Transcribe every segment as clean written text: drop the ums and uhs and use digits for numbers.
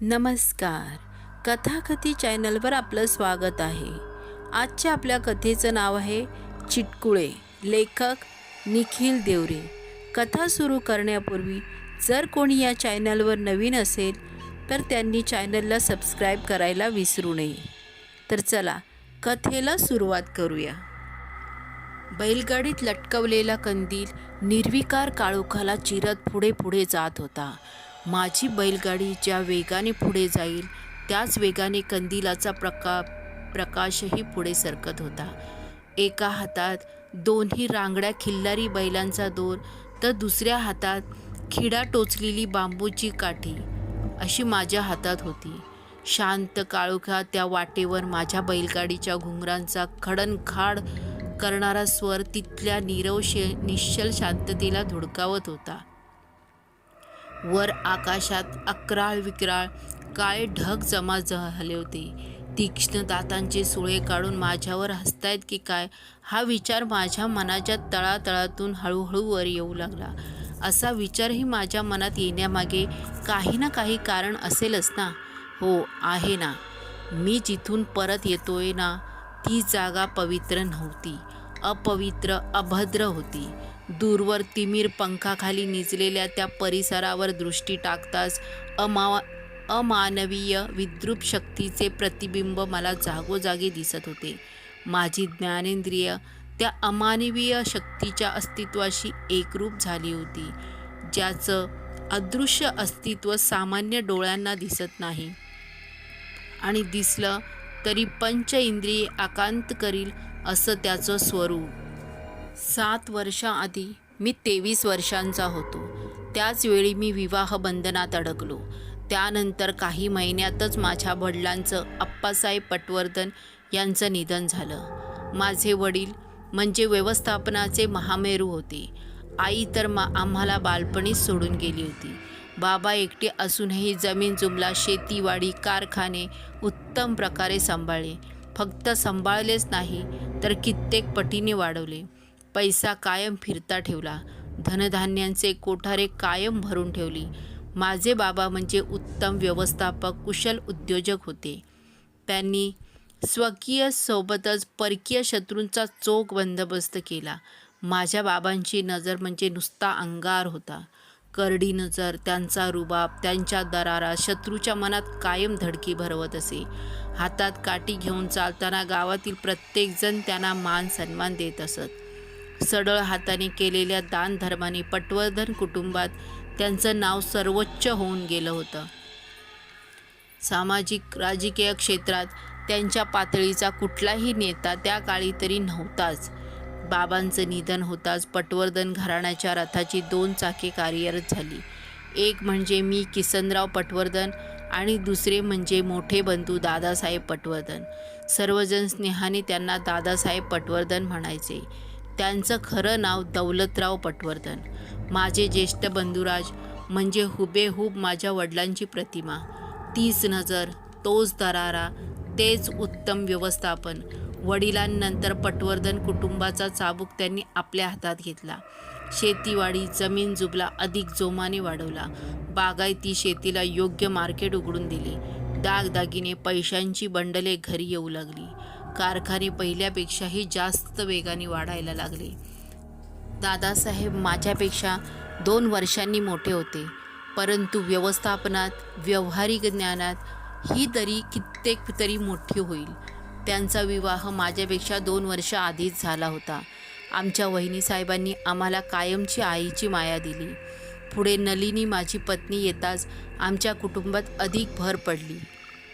नमस्कार. कथाकथी चॅनलवर आपलं स्वागत आहे. आजच्या आपल्या कथेचं नाव आहे चिटकुळे. लेखक निखिल देवरे. कथा सुरू करण्यापूर्वी जर कोणी या चॅनलवर नवीन असेल तर त्यांनी चॅनलला सबस्क्राईब करायला विसरू नये. तर चला कथेला सुरुवात करूया. बैलगाडीत लटकवलेला कंदील निर्विकार काळोखाला चिरत पुढे पुढे जात होता. माझी बैलगाडी ज्या वेगाने पुढे जाईल त्याच वेगाने कंदिलाचा प्रकाशही पुढे सरकत होता. एका हातात दोन्ही रांगड्या खिल्लारी बैलांचा दोर तर दुसऱ्या हातात खिडा टोचलेली बांबूची काठी अशी माझ्या हातात होती. शांत काळोखात त्या वाटेवर माझ्या बैलगाडीच्या घुंगरांचा खडनखाड करणारा स्वर तिथल्या नीरव निश्चल शांततेला धुडकावत होता. वर आकाशात अक्राळ विक्राळ काळे ढग जमा झाले होते. तीक्ष्ण दातांचे सुळे काढून माझ्यावर हसतायत की काय हा विचार माझ्या मनाच्या तळातळातून हळूहळू वर येऊ लागला. असा विचारही माझ्या मनात येण्यामागे काही ना काही कारण असेलच ना. हो आहे ना. मी जिथून परत येतोय ना ती जागा पवित्र नव्हती, अपवित्र अभद्र होती. दूरवर तिमीर पंखाखाली निजलेल्या त्या परिसरावर दृष्टी टाकताच अमानवीय विद्रूप शक्तीचे प्रतिबिंब मला जागोजागी दिसत होते. माझी ज्ञानेंद्रिय त्या अमानवीय शक्तीच्या अस्तित्वाशी एकरूप झाली होती, ज्याचं अदृश्य अस्तित्व सामान्य डोळ्यांना दिसत नाही आणि दिसलं तरी पंच इंद्रिये आकांत करील असं त्याचं स्वरूप. 7 वर्षांआधी मी 23 वर्षांचा होतो. त्याच वेळी मी विवाह बंधनात अडकलो. त्यानंतर काही महिन्यातच माझ्या वडिलांचं अप्पासाहेब पटवर्धन यांचं निधन झालं. माझे वडील म्हणजे व्यवस्थापनाचे महामेरू होते. आई तर आम्हाला बालपणीच सोडून गेली होती. बाबा एकटे असूनही जमीन जुमला, शेतीवाडी, कारखाने उत्तम प्रकारे सांभाळले. फक्त सांभाळलेच नाही तर कित्येक पटीने वाढवले. पैसा कायम फिरता ठेवला. धनधान्यांचे कोठारे कायम भरून ठेवली. माझे बाबा म्हणजे उत्तम व्यवस्थापक, कुशल उद्योजक होते. त्यांनी स्वकीय सोबतच परकीय शत्रूंचा चोख बंदोबस्त केला. माझ्या बाबांची नजर म्हणजे नुसता अंगार होता. करडी नजर, त्यांचा रुबाब, त्यांच्या दरारा शत्रूच्या मनात कायम धडकी भरवत असे. हातात काठी घेऊन चालताना गावातील प्रत्येकजण त्यांना मान सन्मान देत असत. सडळ हाताने केलेल्या दानधर्माने पटवर्धन कुटुंबात त्यांचं नाव सर्वोच्च होऊन गेलं होतं. सामाजिक राजकीय क्षेत्रात त्यांच्या पातळीचा कुठलाही नेता त्या काळी तरी नव्हताच. बाबांचं निधन होताच पटवर्धन घराण्याच्या रथाची 2 चाके कार्यरत झाली. एक म्हणजे मी किसनराव पटवर्धन आणि दुसरे म्हणजे मोठे बंधू दादासाहेब पटवर्धन. सर्वजण स्नेहाने त्यांना दादासाहेब पटवर्धन म्हणायचे. त्यांचं खरं नाव दौलतराव पटवर्धन. माझे ज्येष्ठ बंधुराज म्हणजे हुबेहूब माझ्या वडिलांची प्रतिमा. तीच नजर, तोच दरारा, तेच उत्तम व्यवस्थापन. वडिलांनंतर पटवर्धन कुटुंबाचा चाबूक त्यांनी आपल्या हातात घेतला. शेतीवाडी, जमीन जुबला अधिक जोमाने वाढवला. बागायती शेतीला योग्य मार्केट उघडून दिले. दागदागिने, पैशांची बंडले घरी येऊ लागली. कारखाने पहिल्यापेक्षाही जास्त वेगाने वाढायला लागले. दादासाहेब माझ्यापेक्षा 2 वर्षांनी मोठे होते, परंतु व्यवस्थापनात, व्यावहारिक ज्ञानात ही तरी कित्येक तरी मोठी होईल. त्यांचा विवाह माझ्यापेक्षा 2 वर्ष आधीच झाला होता. आमच्या वहिनीसाहेबांनी आम्हाला कायमची आईची माया दिली. पुढे नलिनी माझी पत्नी येताच आमच्या कुटुंबात अधिक भर पडली.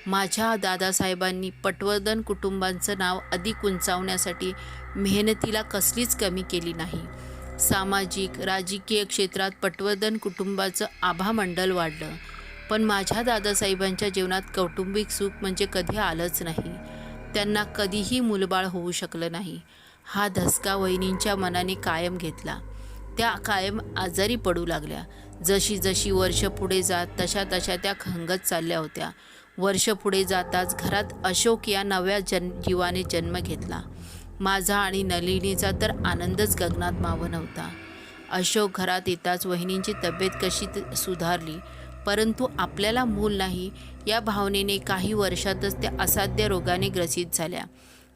माझ्या दादासाहेबांनी पटवर्धन कुटुंबाचं नाव अधिक उंचावण्यासाठी मेहनतीला कसलीच कमी केली नाही. सामाजिक राजकीय क्षेत्रात पटवर्धन कुटुंबाचं आभामंडल वाढलं. पण माझ्या दादासाहेबांच्या जीवनात कौटुंबिक सुख म्हणजे कधी आलंच नाही. त्यांना कधीही मुलबाळ होऊ शकलं नाही. हा धसका वहिनींच्या मनाने कायम घेतला. त्या कायम आजारी पडू लागल्या. जशी जशी वर्ष पुढे जात तशा तशा त्या खंगत चालल्या होत्या. वर्ष पुढे जाताच घरात अशोक या नव्या जीवाने जन्म घेतला. माझा आणि नलिनीचा तर आनंदच गगनात मावं नव्हता. अशोक घरात येताच वहिनींची तब्येत कशी सुधारली. परंतु आपल्याला मूल नाही या भावनेने काही वर्षातच त्या असाध्य रोगाने ग्रसित झाल्या.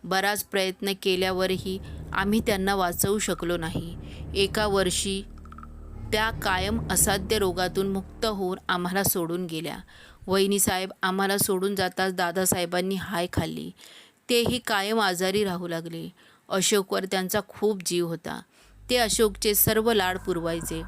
बराच प्रयत्न केल्यावरही आम्ही त्यांना वाचवू शकलो नाही. एका वर्षी त्या कायम असाध्य रोगातून मुक्त होऊन आम्हाला सोडून गेल्या. वहिनीसाहेब आम्हाला सोडून जाताच दादासाहेबांनी हाय खाल्ली. तेही कायम आजारी राहू लागले. अशोकवर त्यांचा खूप जीव होता. ते अशोकचे सर्व लाड पुरवायचे.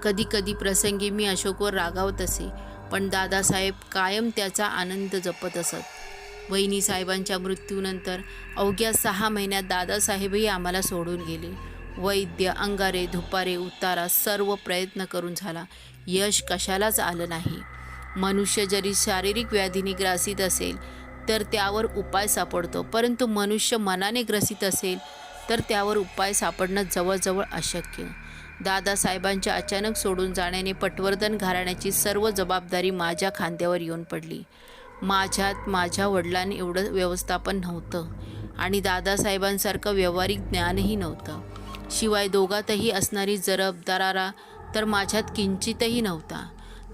कधी कधी प्रसंगी मी अशोकवर रागावत असे, पण दादासाहेब कायम त्याचा आनंद जपत असत. वहिनीसाहेबांच्या मृत्यूनंतर अवघ्या 6 महिन्यात दादासाहेबही आम्हाला सोडून गेले. वैद्य, अंगारे, धुपारे, उतारा सर्व प्रयत्न करून झाला. यश कशालाच आलं नाही. मनुष्य जरी शारीरिक व्याधीने ग्रासित असेल तर त्यावर उपाय सापडतो, परंतु मनुष्य मनाने ग्रसित असेल तर त्यावर उपाय सापडणं जवळजवळ अशक्य. दादासाहेबांच्या अचानक सोडून जाण्याने पटवर्धन घराण्याची सर्व जबाबदारी माझ्या खांद्यावर येऊन पडली. माझ्यात माझ्या वडिलांनी एवढं व्यवस्थापन नव्हतं आणि दादासाहेबांसारखं व्यावहारिक ज्ञानही नव्हतं. शिवाय दोघातही असणारी जबाबदारा तर माझ्यात किंचितही नव्हता.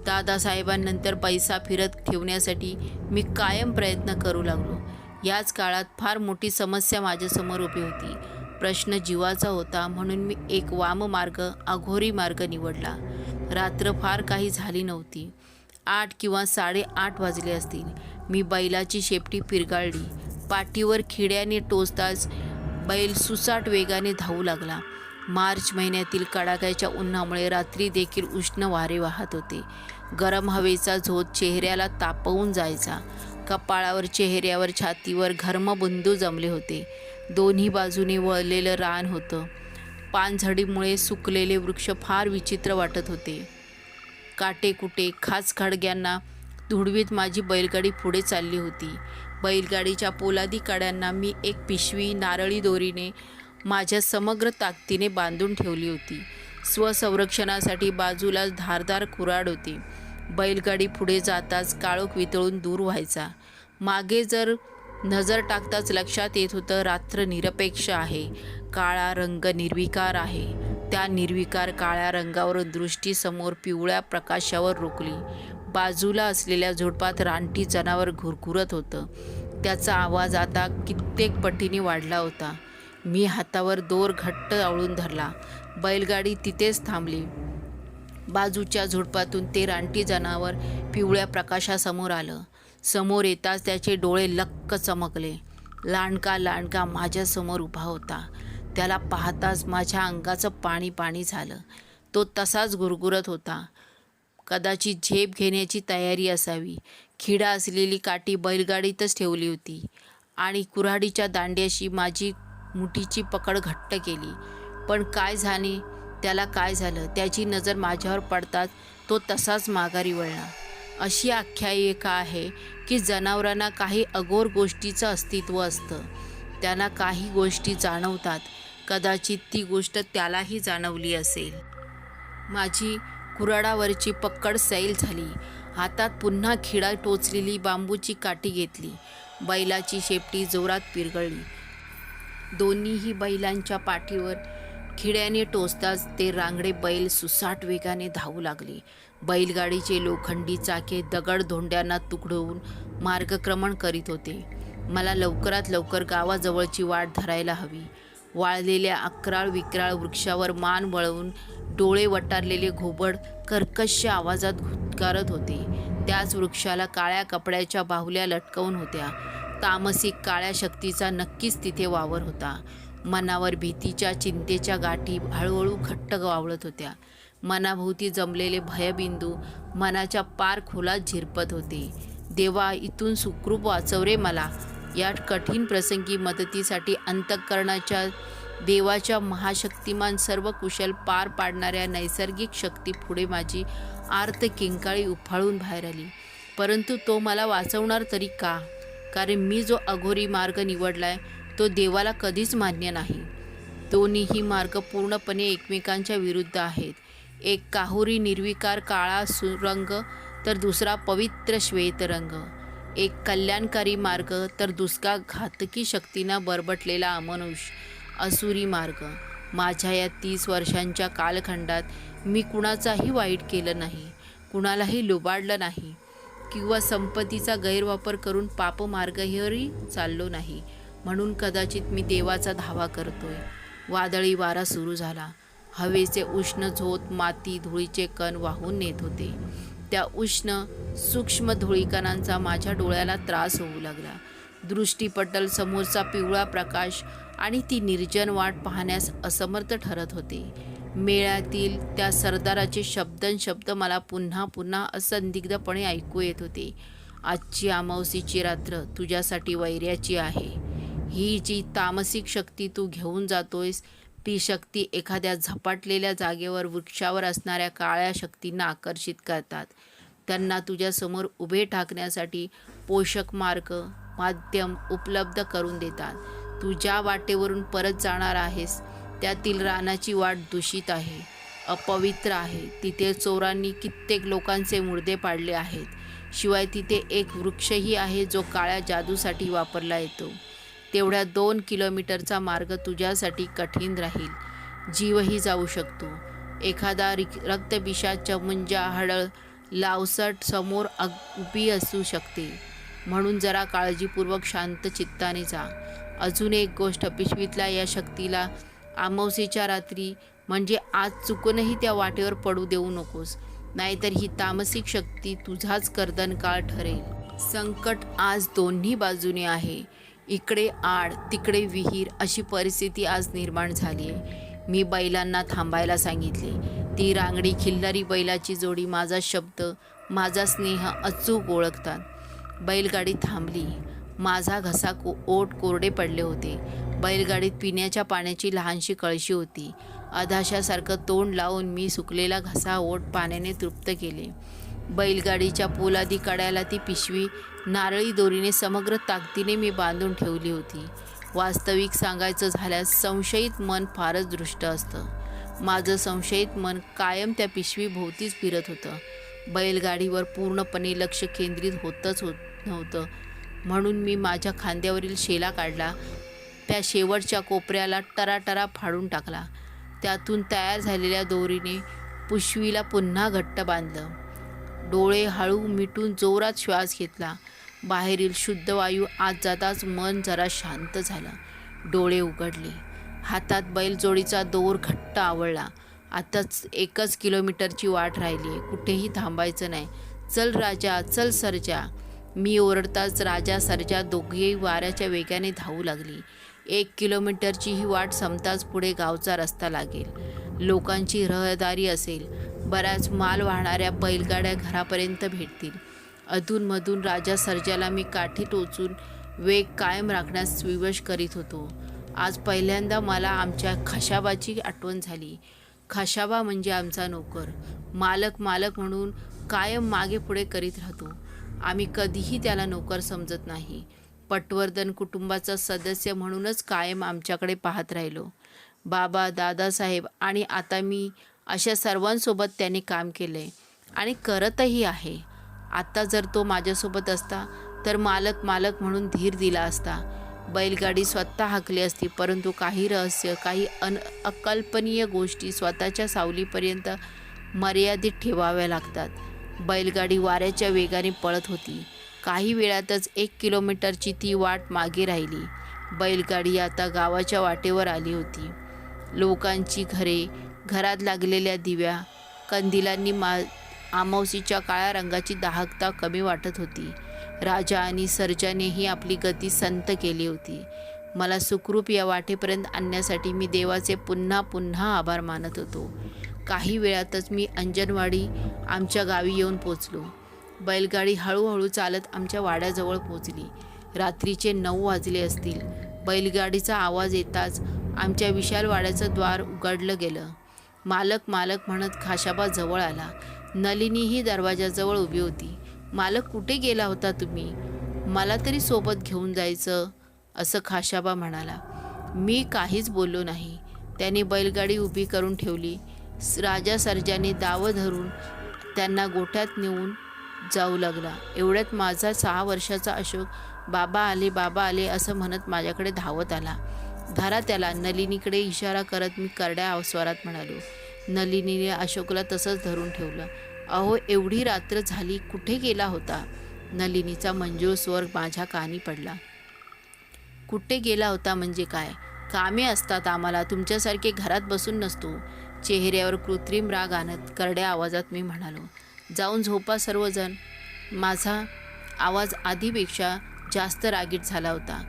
दादासाहेबांनंतर पैसा फिरत ठेवण्यासाठी मी कायम प्रयत्न करू लागलो. याच काळात फार मोठी समस्या माझ्यासमोर उभी होती. प्रश्न जीवाचा होता, म्हणून मी एक वाममार्ग, अघोरी मार्ग निवडला. रात्र फार काही झाली नव्हती. 8 किंवा 8:30 वाजले असतील. मी बैलाची शेपटी पिरगाळली. पाठीवर खिड्याने टोचताच बैल सुसाट वेगाने धावू लागला. मार्च महिन्यातील कडाक्याच्या उन्हामुळे रात्री देखील उष्ण वारे वाहत होते. गरम हवेचा झोत चेहऱ्याला तापवून जायचा. कपाळावर, चेहऱ्यावर, छातीवर घर्मबिंदू जमले होते. दोन्ही बाजूने वळलेलं रान होतं. पानझडीमुळे सुकलेले वृक्ष फार विचित्र वाटत होते. काटेकुटे खाचखळग्यांना धुडवीत माझी बैलगाडी पुढे चालली होती. बैलगाडीच्या पोलादी कड्यांना मी एक पिशवी नारळी दोरीने माझ्या समग्र ताकदीने बांधून ठेवली होती. स्वसंरक्षणासाठी बाजूला धारदार कुऱ्हाड होती. बैलगाडी पुढे जाताच काळोख वितळून दूर व्हायचा. मागे जर नजर टाकताच लक्षात येत होतं, रात्र निरपेक्ष आहे. काळा रंग निर्विकार आहे. त्या निर्विकार काळ्या रंगावरून दृष्टी समोर पिवळ्या प्रकाशावर रोखली. बाजूला असलेल्या झुडपात रानटी जनावर घुरघुरत होतं. त्याचा आवाज आता कित्येक पटीने वाढला होता. मी हातावर दोर घट्ट आवळून धरला. बैलगाडी तिथेच थांबली. बाजूच्या झुडपातून ते रानटी जनावर पिवळ्या प्रकाशासमोर आलं. समोर येताच त्याचे डोळे लक्क चमकले. लांडका लांडका माझ्यासमोर उभा होता. त्याला पाहताच माझ्या अंगाचं पाणी पाणी झालं. तो तसाच गुरगुरत होता. कदाचित झेप घेण्याची तयारी असावी. खिडा असलेली काठी बैलगाडीतच ठेवली होती आणि कुऱ्हाडीच्या दांड्याशी माझी मुठीची पकड घट्ट केली. पण काय झाले, त्याला काय झालं? त्याची नजर माझ्यावर पडताच तो तसाच माघारी वळला. अशी आख्यायिका आहे की जनावरांना काही अघोर गोष्टीचं अस्तित्व असतं. त्यांना काही गोष्टी जाणवतात. कदाचित ती गोष्ट त्यालाही जाणवली असेल. माझी कुऱ्हाडावरची पकड सैल झाली. हातात पुन्हा खिडा टोचलेली बांबूची काठी घेतली. बैलाची शेपटी जोरात पिरगळली. दोन्हीही बैलांच्या पाठीवर खिड्याने टोचताच ते रांगडे बैल सुसाट वेगाने धावू लागले. बैलगाडीचे लोखंडी चाके दगडधोंड्यांना तुकडवून मार्गक्रमण करीत होते. मला लवकरात लवकर गावाजवळची वाट धरायला हवी. वाळलेल्या अक्राळ विक्राळ वृक्षावर मान वळवून डोळे वटारलेले घोबड कर्कश आवाजात घुटकारत होते. त्याच वृक्षाला काळ्या कपड्याच्या बाहुल्या लटकवून होत्या. तामसिक काळ्या शक्तीचा नक्कीच तिथे वावर होता. मनावर भीतीच्या, चिंतेच्या गाठी हळूहळू घट्ट वावळत होत्या. मनाभोवती जमलेले भयबिंदू मनाच्या पार खोलात झिरपत होते. देवा, इथून सुखरूप वाचव रे मला. या कठीण प्रसंगी मदतीसाठी अंतःकरणाच्या देवाच्या महाशक्तिमान सर्व कुशल पार पाडणाऱ्या नैसर्गिक शक्ती पुढे माझी आर्त किंकाळी उफाळून बाहेर आली. परंतु तो मला वाचवणार तरी का? कारण मी जो अघोरी मार्ग निवडलाय तो देवाला कधीच मान्य नाही. दोन्हीही मार्ग पूर्णपणे एकमेकांच्या विरुद्ध आहेत. एक काहुरी निर्विकार काळा सुरंग तर दुसरा पवित्र श्वेत रंग. एक कल्याणकारी मार्ग तर दुसरा घातकी शक्तींना बरबटलेला अमानुष असुरी मार्ग. माझ्या या 30 वर्षांच्या कालखंडात मी कुणाचाही वाईट केलं नाही. कुणालाही लुबाडलं नाही किंवा संपत्तीचा गैरवापर करून पापमार्गावरही चाललो नाही. म्हणून कदाचित मी देवाचा धावा करतोय. वादळी वारा सुरू झाला. हवेचे उष्ण झोत माती धुळीचे कण वाहून नेत होते. त्या उष्ण सूक्ष्म धुळीकणांचा माझ्या डोळ्याला त्रास होऊ लागला. दृष्टीपटल समोरचा पिवळा प्रकाश आणि ती निर्जन वाट पाहण्यास असमर्थ ठरत होते. मेळ्यातील त्या सरदाराचे शब्द मला पुन्हा पुन्हा असंदिग्धपणे ऐकू येत होते. आजची अमावस्येची रात्र तुझ्यासाठी वैर्याची आहे. ही जी तामसिक शक्ती तू घेऊन जातोयस ती शक्ती एखाद्या झपाटलेल्या जागेवर वृक्षावर असणाऱ्या काळ्या शक्तींना आकर्षित करतात. त्यांना तुझ्यासमोर उभे ठाकण्यासाठी पोषक मार्ग माध्यम उपलब्ध करून देतात. तू ज्या वाटेवरून परत जाणार आहेस त्यातील रानाची वाट दूषित आहे, अपवित्र आहे. तिथे चोरांनी कित्येक लोकांचे मुर्दे पाडले आहेत. शिवाय तिथे एक वृक्षही आहे जो काळ्या जादूसाठी वापरला येतो. तेवढ्या 2 किलोमीटरचा मार्ग तुझ्यासाठी कठीण राहील. जीवही जाऊ शकतो. एखादा रक्तपिशाच मुंजा हडळ लावसट समोर उभी असू शकते. म्हणून जरा काळजीपूर्वक शांत चित्ताने जा. अजून एक गोष्ट, पिशवीतल्या या शक्तीला अमावस्येच्या रात्री म्हणजे आज चुकूनही त्या वाटेवर पडू देऊ नकोस. नाहीतर ही तामसिक शक्ती तुझाच कर्दनकाळ ठरेल. संकट आज दोन्ही बाजूने आहे. इकडे आड तिकडे विहीर अशी परिस्थिती आज निर्माण झाली आहे. मी बैलांना थांबायला सांगितले. ती रांगडी खिल्लारी बैलाची जोडी माझा शब्द माझा स्नेह अचूक ओळखतात. बैलगाडी थांबली. माझा घसा ओठ कोरडे पडले होते. बैलगाडीत पिण्याच्या पाण्याची लहानशी कळशी होती. अधाशासारखं तोंड लावून मी सुकलेला घसा ओठ पाण्याने तृप्त केले. बैलगाडीच्या पोलादी कड्याला ती पिशवी नारळी दोरीने समग्र ताकदीने मी बांधून ठेवली होती. वास्तविक सांगायचं झाल्यास संशयित मन फारच दृष्ट असतं. माझं संशयित मन कायम त्या पिशवीभोवतीच फिरत होतं. बैलगाडीवर पूर्णपणे लक्ष केंद्रित होतच नव्हतं. म्हणून मी माझ्या खांद्यावरील शेला काढला. त्या शेवटच्या कोपऱ्याला टराटरा फाडून टाकला. त्यातून तयार झालेल्या दोरीने पिशवीला पुन्हा घट्ट बांधलं. डोळे हळू मिटून जोरात श्वास घेतला. बाहेरील शुद्ध वायू आत जाताच मन जरा शांत झालं. डोळे उघडले. हातात बैलजोडीचा दोर घट्ट आवळला. आताच 1 किलोमीटरची वाट राहिली आहे. कुठेही थांबायचं नाही. चल राजा, चल सर्जा. मी ओरडताच राजा सर्जा दोघेही वाऱ्याच्या वेगाने धावू लागली. 1 किलोमीटरची ही वाट संपताच पुढे गावचा रस्ता लागेल. लोकांची रहदारी असेल. बऱ्याच माल वाहणाऱ्या बैलगाड्या घरापर्यंत भेटतील. अधूनमधून राजा सर्जाला मी काठी टोचून वेग कायम राखण्यास विवश करीत होतो. आज पहिल्यांदा मला आमच्या खाशाबाची आठवण झाली. खाशाबा म्हणजे आमचा नोकर. मालक म्हणून कायम मागे पुढे करीत राहतो. आम्ही कधीही त्याला नोकर समजत नाही. पटवर्धन कुटुंबाचा सदस्य म्हणूनच कायम आमच्याकडे पाहत राहिलो. बाबा, दादासाहेब आणि आता मी अशा सर्वांसोबत त्याने काम केले आणि करतही आहे. आता जर तो माझ्यासोबत असता तर मालक म्हणून धीर दिला असता. बैलगाडी स्वतः हाकली असती. परंतु काही रहस्य, काही अकल्पनीय गोष्टी स्वतःच्या सावलीपर्यंत मर्यादित ठेवाव्या लागतात. बैलगाडी वाऱ्याच्या वेगाने पळत होती. काही वेळातच 1 किलोमीटरची ती वाट मागे राहिली. बैलगाडी आता गावाच्या वाटेवर आली होती. लोकांची घरे, घरात लागलेल्या दिव्या, कंदिलांनी अमावस्येच्या काळ्या रंगाची दाहकता कमी वाटत होती. राजा आणि सर्जानेही आपली गती संत केली होती. मला सुखरूप या वाटेपर्यंत आणण्यासाठी मी देवाचे पुन्हा आभार मानत होतो. काही वेळातच मी अंजनवाडी आमच्या गावी येऊन पोचलो. बैलगाडी हळूहळू चालत आमच्या वाड्याजवळ पोचली. रात्रीचे 9 वाजले असतील. बैलगाडीचा आवाज येताच आमच्या विशाल वाड्याचं द्वार उघडलं गेलं. मालक म्हणत खाशाबा जवळ आला. नलिनीही दरवाजाजवळ उभी होती. मालक, कुठे गेला होता तुम्ही? मला तरी सोबत घेऊन जायचं, असं खाशाबा म्हणाला. मी काहीच बोललो नाही. त्याने बैलगाडी उभी करून ठेवली. राजा सर्जाने दाव धरून त्यांना गोठ्यात नेऊन जाऊ लागला. एवढ्यात माझा 6 वर्षाचा अशोक बाबा आले असं म्हणत माझ्याकडे धावत आला. धरा त्याला, नलिनीकडे इशारा करत मी करड्या स्वरात म्हणालो. नलिनीने अशोकला तसंच धरून ठेवलं. अहो, एवढी रात्र झाली, कुठे गेला होता? नलिनीचा मंजूळ स्वर माझ्या कानी पडला. कुठे गेला होता म्हणजे काय? कामे असतात आम्हाला, तुमच्यासारखे घरात बसून नसतो. चेहऱ्यावर कृत्रिम राग आणत करड्या आवाजात मी म्हणालो. जाऊन झोपा सर्वजण. माझा आवाज आधीपेक्षा जास्त रागीट झाला होता.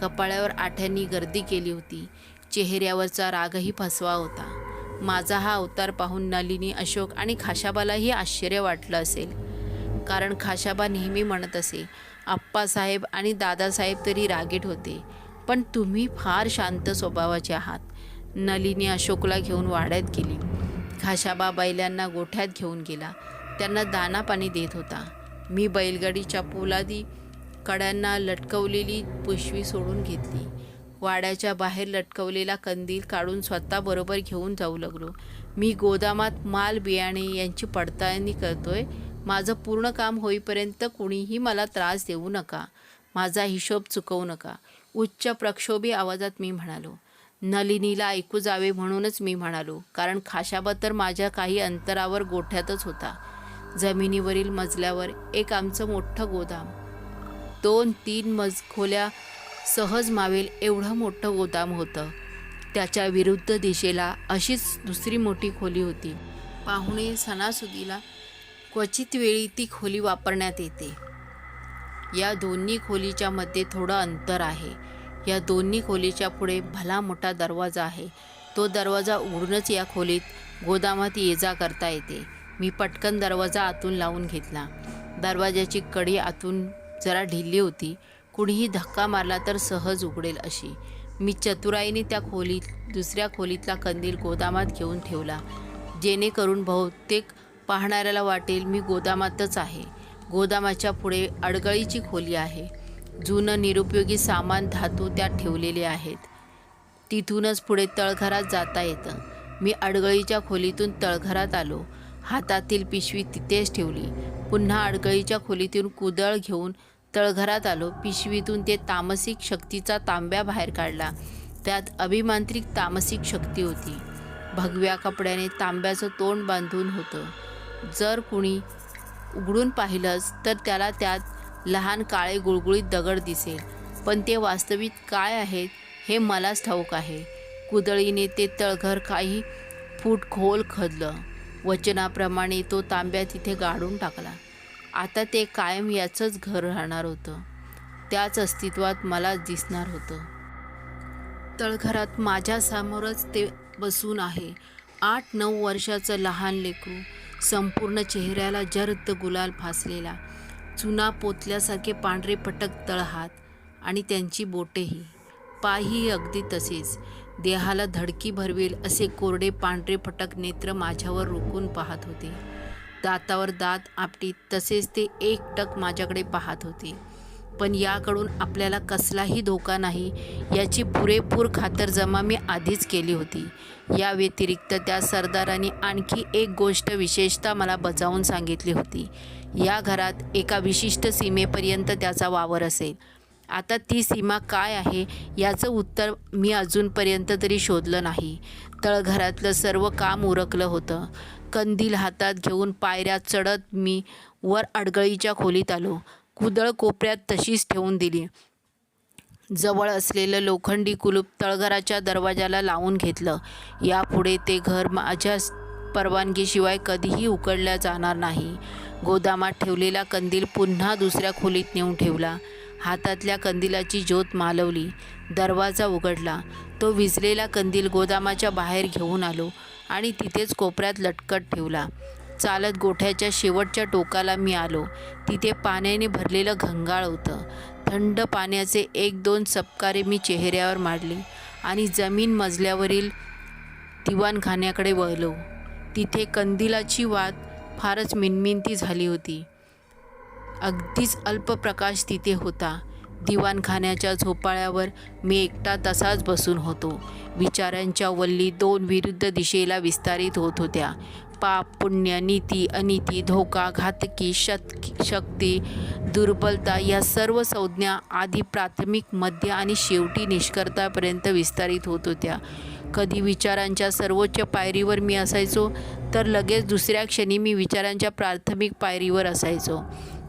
कपाळावर आठ्यांनी गर्दी केली होती. चेहऱ्यावरचा रागही फसवा होता. माझा हा अवतार पाहून नलिनी, अशोक आणि खाशाबालाही आश्चर्य वाटलं असेल. कारण खाशाबा नेहमी म्हणत असे, आप्पासाहेब आणि दादासाहेब तरी रागीट होते, पण तुम्ही फार शांत स्वभावाचे आहात. नलिनी अशोकला घेऊन वाड्यात गेली. खाशाबा बैलांना गोठ्यात घेऊन गेला. त्यांना दाना पाणी देत होता. मी बैलगाडीच्या पोलादी कड्यांना लटकवलेली पिशवी सोडून घेतली. वाड्याच्या बाहेर लटकवलेला कंदील काढून स्वतःबरोबर घेऊन जाऊ लागलो. मी गोदामात माल बियाणे यांची पडताळणी करतोय. माझं पूर्ण काम होईपर्यंत कुणीही मला त्रास देऊ नका. माझा हिशोब चुकवू नका. उच्च प्रक्षोभी आवाजात मी म्हणालो. नलिनीला ऐकू जावे म्हणूनच मी म्हणालो, कारण खाशाबा तर माझ्या काही अंतरावर गोठ्यातच होता. जमिनीवरील मजल्यावर एक आमचं मोठं गोदाम, 2-3 खोल्या सहज मावेल एवढं मोठं गोदाम होतं. त्याच्या विरुद्ध दिशेला अशीच दुसरी मोठी खोली होती. पाहुणे सणासुदीला क्वचित वेळी ती खोली वापरण्यात येते. या दोन्ही खोलीच्या मध्ये थोडं अंतर आहे. या दोन्ही खोलीच्या पुढे भला मोठा दरवाजा आहे. तो दरवाजा उघडूनच या खोलीत गोदामात ये-जा करता येते. मी पटकन दरवाजा आतून लावून घेतला. दरवाजाची कडी आतून जरा ढिली होती. कुणीही धक्का मारला तर सहज उघडेल अशी. मी चतुराईने त्या दुसऱ्या खोलीतला कंदील गोदामात घेऊन ठेवला, जेणेकरून बहुतेक पाहणाऱ्याला वाटेल मी गोदामातच आहे. गोदामाच्या पुढे अडगळीची खोली आहे. जुनं निरुपयोगी सामान, धातू त्यात ठेवलेले आहेत. तिथूनच पुढे तळघरात जाता येतं. मी अडगळीच्या खोलीतून तळघरात आलो. हातातील पिशवी तिथेच ठेवली. पुन्हा अडगळीच्या खोलीतून कुदळ घेऊन तळघरात आलो. पिशवीतून ते तामसिक शक्तीचा तांब्या बाहेर काढला. त्यात अभिमांत्रिक तामसिक शक्ती होती. भगव्या कपड्याने तांब्याचं तोंड बांधून होतं. जर कुणी उघडून पाहिलंच तर त्याला त्यात लहान काळे गुळगुळीत दगड दिसेल, पण ते वास्तविक काय आहेत हे मलाच ठाऊक आहे. कुदळीने ते तळघर काही फूट खोल खोदलं. वचनाप्रमाणे तो तांब्या तिथे गाडून टाकला. आता ते कायम याचंच घर राहणार होतं. त्याच अस्तित्वात मला दिसणार होतं. तळघरात माझ्यासमोरच ते बसून आहे. 8-9 वर्षाचं लहान लेकरू, संपूर्ण चेहऱ्याला जर्द गुलाल फासलेला, चुना पोतल्यासारखे पांढरे पटक तळहात आणि त्यांची बोटेही, पायही अगदी तसेच. देहाला धडकी भरवेल असे कोरडे पांढरे फटक नेत्र माझ्यावर रोखून पाहत होते. दातावर दात आपटीत तसेच ते एकटक माझ्याकडे पाहत होते. पण याकडून आपल्याला कसलाही धोका नाही याची पुरेपूर खातरजमा मी आधीच केली होती. या व्यतिरिक्त त्या सरदारांनी आणखी एक गोष्ट विशेषतः मला बजावून सांगितली होती. या घरात एका विशिष्ट सीमेपर्यंत त्याचा वावर असेल. आता ती सीमा काय आहे याचं उत्तर मी अजूनपर्यंत तरी शोधलं नाही. तळघरातलं सर्व काम उरकलं होतं. कंदील हातात घेऊन पायऱ्या चढत मी वर अडगळीच्या खोलीत आलो. कुदळ कोपऱ्यात तशीच ठेवून दिली. जवळ असलेलं लोखंडी कुलूप तळघराच्या दरवाजाला लावून घेतलं. यापुढे ते घर माझ्या परवानगीशिवाय कधीही उघडलं जाणार नाही. गोदामात ठेवलेला कंदील पुन्हा दुसऱ्या खोलीत नेऊन ठेवला. हातातल्या कंदिलाची ज्योत मालवली. दरवाजा उघडला. तो विझलेला कंदील गोदामाच्या बाहेर घेऊन आलो आणि तिथेच कोपऱ्यात लटकत ठेवला. चालत गोठ्याच्या शेवटच्या टोकाला मी आलो. तिथे पाण्याने भरलेलं घंगाळ होतं. थंड पाण्याचे 1-2 सपकारे मी चेहऱ्यावर मारले आणि जमीन मजल्यावरील दिवाणखान्याकडे वळलो. तिथे कंदिलाची वात फारच मिणमिणती झाली होती. अगदीच अल्प प्रकाश तिथे होता. दिवाणखान्याच्या झोपाळ्यावर मी एकटा तसाच बसून होतो. विचारांच्या वल्ली 2 विरुद्ध दिशेला विस्तारित होत होत्या. पाप, पुण्य, नीती, अनिती, धोका, घातकी, शक्ती, दुर्बलता या सर्व संज्ञा आधी प्राथमिक, मध्य आणि शेवटी निष्कर्तापर्यंत विस्तारित होत होत्या. कधी विचारांच्या सर्वोच्च पायरीवर मी असायचो तर लगेच दुसऱ्या क्षणी मी विचारांच्या प्राथमिक पायरीवर असायचो.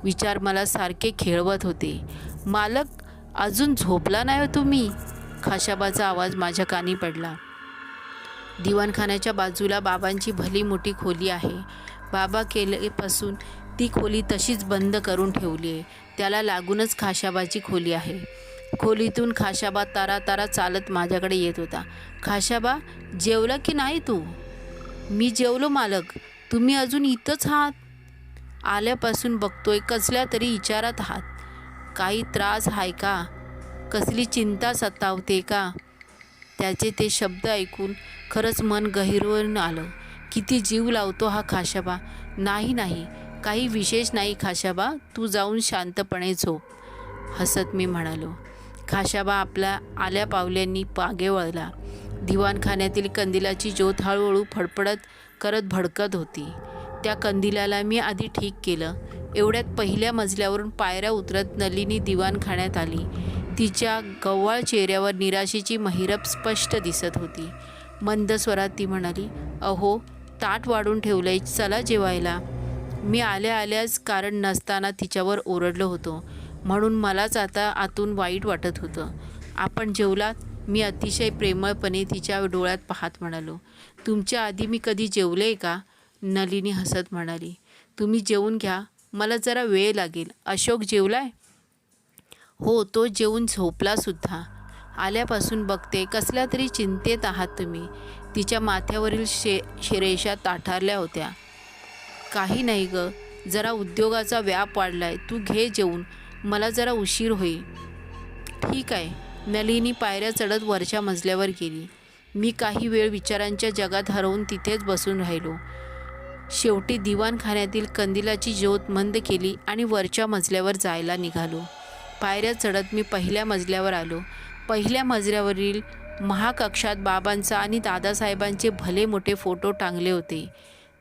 विचार मला सारखे खेळवत होते. मालक, अजून झोपला नाही हो तुम्ही? खाशाबाचा आवाज माझ्या कानी पडला. दिवाणखान्याच्या बाजूला बाबांची भली मोठी खोली आहे. बाबा केलेपासून ती खोली तशीच बंद करून ठेवली आहे. त्याला लागूनच खाशाबाची खोली आहे. खोलीतून खाशाबा तारा चालत माझ्याकडे येत होता. खाशाबा, जेवला की नाही तू? मी जेवलो मालक. तुम्ही अजून इथंच आहात? आल्यापासून बघतोय कसल्या तरी विचारात आहात. काही त्रास आहे का? कसली चिंता सतावते का? त्याचे ते शब्द ऐकून खरंच मन गहिरवून आलं. किती जीव लावतो हा खाशाबा. नाही, काही विशेष नाही खाशाबा, तू जाऊन शांतपणे झोप, हसत मी म्हणालो. खाशाबा आपल्या आल्या पावल्यांनी मागे वळला. दिवाणखान्यातील कंदिलाची ज्योत हळूहळू फडफडत करत भडकत होती. त्या कंदिलाला मी आधी ठीक केलं. एवढ्यात पहिल्या मजल्यावरून पायऱ्या उतरत नलिनी दिवाणखान्यात आली. तिच्या गव्हाळ चेहऱ्यावर निराशेची महिरप स्पष्ट दिसत होती. मंद स्वरात ती म्हणाली, अहो, ताट वाढून ठेवलंय, चला जेवायला. मी आल्याच कारण नसताना तिच्यावर ओरडलो होतो, म्हणून मलाच आता आतून वाईट वाटत होतं. आपण जेवलात? मी अतिशय प्रेमळपणे तिच्या डोळ्यात पाहत म्हणालो. तुमच्या आधी मी कधी जेवले का? नलिनी हसत म्हणाली. तुम्ही जेवून घ्या, मला जरा वेळ लागेल. अशोक जेवलाय? हो, तो जेवून झोपलासुद्धा. आल्यापासून बघते कसल्या तरी चिंतेत आहात तुम्ही. तिच्या माथ्यावरील रेषा ताठारल्या होत्या. काही नाही ग, जरा उद्योगाचा व्याप वाढलाय. तू घे जेवून, मला जरा उशीर होईल. ठीक आहे. नलिनी पायऱ्या चढत वरच्या मजल्यावर गेली. मी काही वेळ विचारांच्या जगात हरवून तिथेच बसून राहिलो. शेवटी दिवाणखान्यातील कंदिलाची ज्योत मंद केली आणि वरच्या मजल्यावर जायला निघालो. पायऱ्या चढत मी पहिल्या मजल्यावर आलो. पहिल्या मजल्यावरील महाकक्षात बाबांचा आणि दादासाहेबांचे भले मोठे फोटो टांगले होते.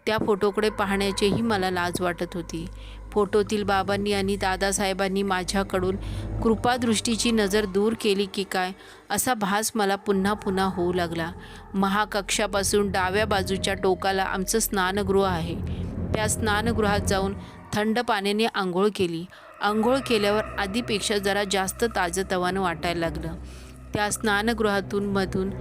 त्या फोटोकडे पाहण्याचीही मला लाज वाटत होती. फोटोतील बाबांनी आणि दादासाहेबांनी माझ्याकडून कृपादृष्टीची नजर दूर केली की काय, असा भास मला पुन्हा होऊ लागला. महाकक्षापासून डाव्या बाजूच्या टोकाला आमचं स्नानगृह आहे. त्या स्नानगृहात जाऊन थंड पाण्याने आंघोळ केली. आंघोळ केल्यावर आधीपेक्षा जरा जास्त ताजंतवानं वाटायला लागलं. त्या स्नानगृहातून मधून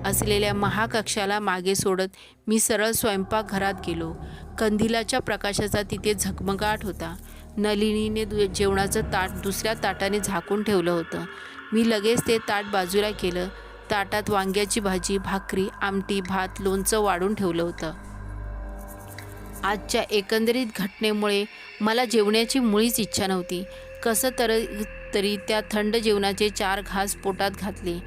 असलेल्या महाकक्षाला मागे सोडत मी सरळ स्वयंपाकघरात गेलो. कंदिलाच्या प्रकाशाचा तिथे झगमगाट होता. नलिनीने जेवणाचं ताट दुसऱ्या ताटाने झाकून ठेवलं होतं. मी लगेच ते ताट बाजूला केलं. ताटात वांग्याची भाजी, भाकरी, आमटी, भात, लोणचं वाढून ठेवलं होतं. आजच्या एकंदरीत घटनेमुळे मला जेवण्याची मुळीच इच्छा नव्हती. कसं तरी त्या थंड जेवणाचे 4 घास पोटात घातले.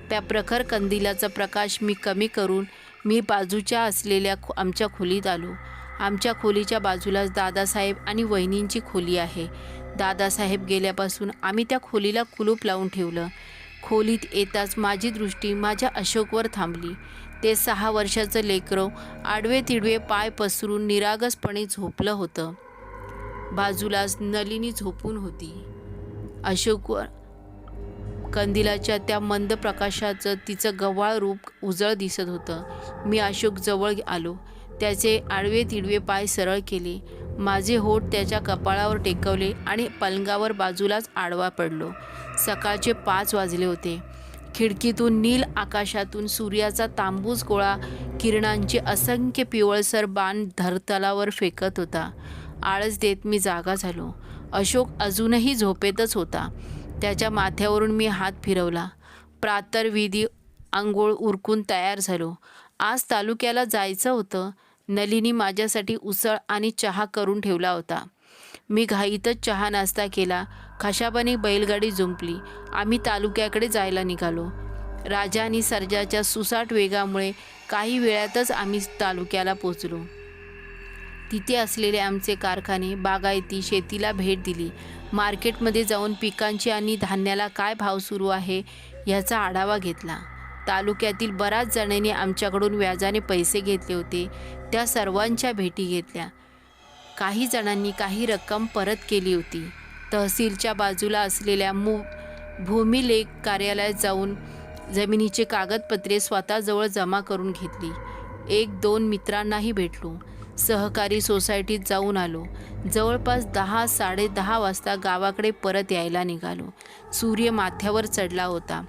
त्या प्रखर कंदिलाचा प्रकाश कमी करून मी बाजूच्या असलेल्या आमच्या खोलीत आलो. आमच्या खोलीच्या बाजूलाच दादासाहेब आणि वहिनींची खोली आहे. दादासाहेब गेल्यापासून आम्ही त्या खोलीला कुलूप लावून ठेवलं. खोलीत येताच माझी दृष्टी माझ्या अशोकवर थांबली. ते 6 वर्षाचं लेकरं आडवे तिडवे पाय पसरून निरागसपणे झोपलं होतं. बाजूलाच नलिनी झोपून होती. अशोकवर कंदिलाच्या त्या मंद प्रकाशाचं तिचं गव्हाळ रूप उजळ दिसत होतं. मी अशोक जवळ आलो. त्याचे आडवे तिडवे पाय सरळ केले. माझे होठ त्याच्या कपाळावर टेकवले आणि पलंगावर बाजूलाच आडवा पडलो. सकाळचे 5 वाजले होते. खिडकीतून नील आकाशातून सूर्याचा तांबूस गोळा किरणांचे असंख्य पिवळसर बाण धरतलावर फेकत होता. आळस देत मी जागा झालो. अशोक अजूनही झोपेतच होता. त्याच्या माथ्यावरून मी हात फिरवला. प्रातर्विधी आंघोळ उरकून तयार झालो. आज तालुक्याला जायचं होतं. नलिनी माझ्यासाठी उसळ आणि चहा करून ठेवला होता. मी घाईतच चहा नाश्ता केला. खाशाबाने बैलगाडी जुंपली. आम्ही तालुक्याकडे जायला निघालो. राजा आणि सर्जाच्या सुसाट वेगामुळे काही वेळातच आम्ही तालुक्याला पोचलो. तिथे असलेले आमचे कारखाने, बागायती, शेतीला भेट दिली. मार्केटमध्ये जाऊन पिकांची आणि धान्याला काय भाव सुरू आहे ह्याचा आढावा घेतला. तालुक्यातील बऱ्याच जणांनी आमच्याकडून व्याजाने पैसे घेतले होते. त्या सर्वांच्या भेटी घेतल्या. काही जणांनी काही रक्कम परत केली होती. तहसीलच्या बाजूला असलेल्या भूमिलेख कार्यालयात जाऊन जमिनीचे कागदपत्रे स्वतःजवळ जमा करून घेतली. 1-2 मित्रांनाही भेटलो. सहकारी सोसायटीत जाऊन आलो. जवळपास 10-10:30 वाजता गावाकडे परत यायला निघालो. सूर्य माथ्यावर चढला होता.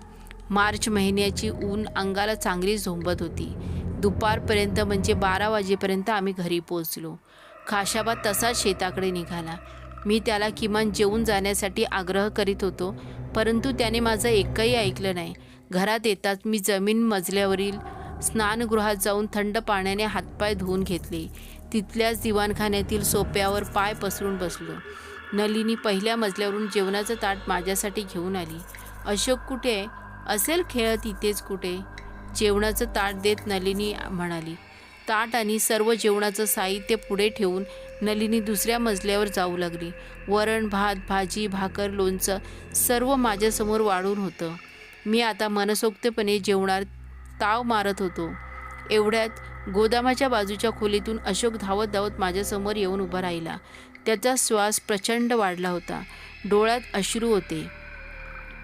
मार्च महिन्याची ऊन अंगाला चांगली झोंबत होती. दुपारपर्यंत म्हणजे 12 वाजेपर्यंत आम्ही घरी पोचलो. खाशाबा तसाच शेताकडे निघाला. मी त्याला किमान जेवून जाण्यासाठी आग्रह करीत होतो, परंतु त्याने माझं एकही ऐकलं नाही. घरात येताच मी जमीन मजल्यावरील स्नानगृहात जाऊन थंड पाण्याने हातपाय धुवून घेतले. तिथल्याच दिवाणखान्यातील सोप्यावर पाय पसरून बसलो. नलिनी पहिल्या मजल्यावरून जेवणाचं ताट माझ्यासाठी घेऊन आली. अशोक कुठे? असेल खेळत इथेच कुठे. जेवणाचं ताट देत नलिनी म्हणाली. ताट आणि सर्व जेवणाचं साहित्य पुढे ठेवून नलिनी दुसऱ्या मजल्यावर जाऊ लागली. वरण, भात, भाजी, भाकर, लोणचं सर्व माझ्यासमोर वाढून होतं. मी आता मनसोक्तपणे जेवणार ताव मारत होतो. एवढ्यात गोदामाच्या बाजूच्या खोलीतून अशोक धावत धावत माझ्यासमोर येऊन उभा राहिला. त्याचा श्वास प्रचंड वाढला होता. डोळ्यात अश्रू होते.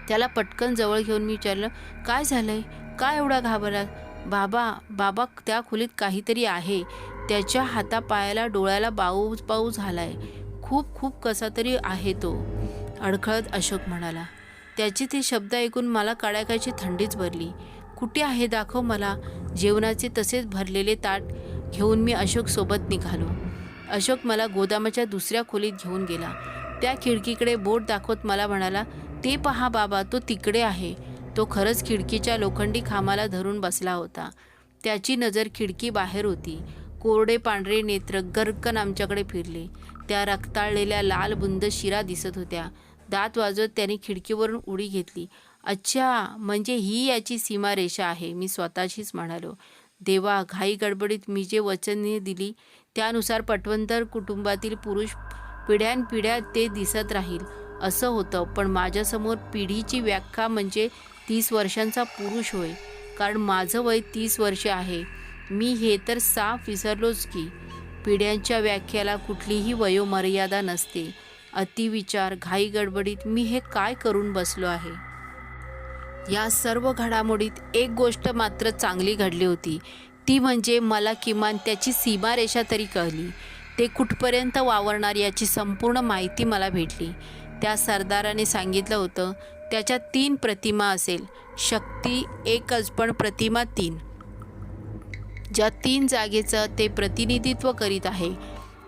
त्याला पटकन जवळ घेऊन मी विचारलं, काय झालंय? काय एवढा घाबरला? बाबा त्या खोलीत काहीतरी आहे. त्याच्या हातापायाला डोळ्याला बाऊ झालाय. खूप कसा तरी आहे तो, अडखळत अशोक म्हणाला. त्याचे ते शब्द ऐकून मला कडाक्याची थंडीच भरली. कुठे आहे? दाखव मला. जेवणाचे तसेच भरलेले ताट घेऊन मी अशोक सोबत निघालो. अशोक मला गोदामाच्या दुसऱ्या खोलीत घेऊन गेला. त्या खिडकीकडे बोट दाखवत मला म्हणाला, ते पहा बाबा, तो तिकडे आहे. तो खरंच खिडकीच्या लोखंडी खांबाला धरून बसला होता. त्याची नजर खिडकी बाहेर होती. कोरडे पांढरे नेत्र गर्रकन आमच्याकडे फिरले. त्या रक्ताळलेल्या लाल बुंद शिरा दिसत होत्या. दात वाजवत त्याने खिडकीवरून उडी घेतली. अच्छा, म्हणजे ही याची सीमारेषा आहे, मी स्वतःशीच म्हणालो. देवा, घाई गडबडीत मी जे वचने दिली त्यानुसार पटवर्धन कुटुंबातील पुरुष पिढ्यानपिढ्या ते दिसत राहील असं होतं. पण माझ्यासमोर पिढीची व्याख्या म्हणजे 30 वर्षांचा पुरुष होय. कारण माझं वय 30 वर्षे आहे. मी हे तर साफ विसरलोच की. पिढ्यांच्या व्याख्याला कुठलीही वयोमर्यादा नसते. अतिविचार, घाई गडबडीत मी हे काय करून बसलो आहे. या सर्व घडामोडीत एक गोष्ट मात्र चांगली घडली होती. ती म्हणजे मला किमान त्याची सीमारेषा तरी कळली. ते कुठपर्यंत वावरणार याची संपूर्ण माहिती मला भेटली. त्या सरदाराने सांगितलं होतं, त्याच्या 3 प्रतिमा असेल. शक्ती एकच, पण प्रतिमा 3. ज्या 3 जागेचं ते प्रतिनिधित्व करीत आहे.